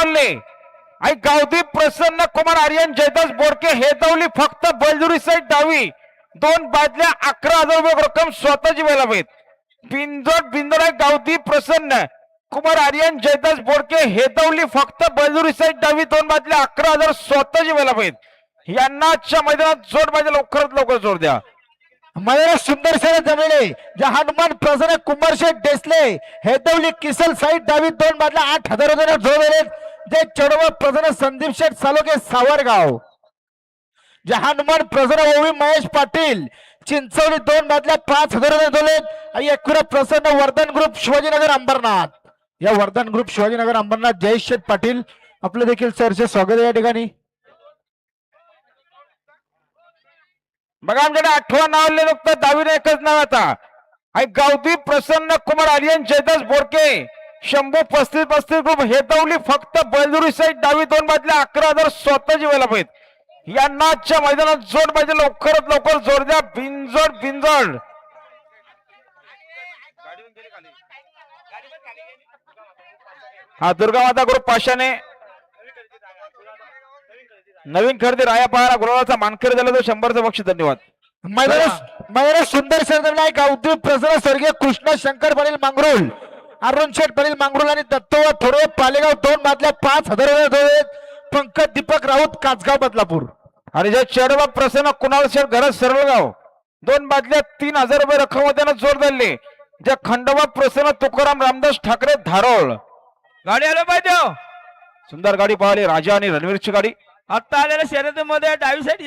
आई गावदी प्रसन्न कुमार आर्यन जयदास बोडके हेतवली फक्त बलजुरी साईड डावी 2 बादल्या 11,000 रुपये रक्कम स्वतःची व्हायला पाहिजे। बिंदोड आहे गावदी प्रसन्न कुमार आर्यन जयदास बोडके हेतवली फक्त बलजुरी साईड डावी 2 बादल्या 11,000 स्वतःची व्हायला पाहिजे। यांना आजच्या मैदानात जोड पाहिजे, लवकरात लवकर जोड द्या। मैदान सुंदर शर्यत जमलेले जे हनुमान प्रसन्न कुमार शेठ डेसले हेतवली किसल साईड डावी 2 बादल्या 8,000 रुपये जोडले। जे चढवा प्रसन्न संदीप शेठ सालोके सावरगाव जे हनुमान प्रसन्न ओवी महेश पाटील चिंचवली 2 बादल्या 5,000 रुपये जोडले। एकूण प्रसन्न वर्धन ग्रुप शिवाजीनगर अंबरनाथ या वर्धन ग्रुप शिवाजीनगर अंबरनाथ जय शेठ पाटील आपलं देखील सरचे स्वागत या ठिकाणी। बघा आमच्याकडे 8वा नाव लिहिलं फक्त दहावीने एकच नाव आता आई गावदी प्रसन्न कुमार आर्यन जयदास बोडके शंभू 35-35 ग्रुप हेतवली फक्त बलजुरी साईड डावी 2 बादल्या 11,000 स्वतःची व्हायला पाहिजे। यांना आजच्या मैदानात जोड पाहिजे, लवकरात लवकर जोड द्या। बिंजोड हा दुर्गा माता ग्रुप पाशाने नवीन खरेदी राया पहारा गुलाबाचा मानकरी झाला तो 100चं बक्षीस। धन्यवाद। मैदान सुंदर शर्यत गावदी प्रसन्न स्वर्गीय कृष्ण शंकर पाटील मांगरुल अरुण शेठ पाटील मांगरुल आणि दत्तोबा थोडे पालेगाव 2 बादल्या 5,000 रुपये। पंकज दीपक राऊत काचगाव बदलापूर आणि जे चढवा प्रसन्न कुणाल शेठ घरात सरळगाव 2 बादल्या 3,000 रुपये रक्कम त्यानं जोड दिले। जे खंडोबा प्रसन्न तुकाराम रामदास ठाकरे धारोळ गाडी आलो पाहिजे। सुंदर गाडी पाहिली राजा आणि रणवीरची गाडी आता आलेल्या शर्यतीमध्ये डावी साईड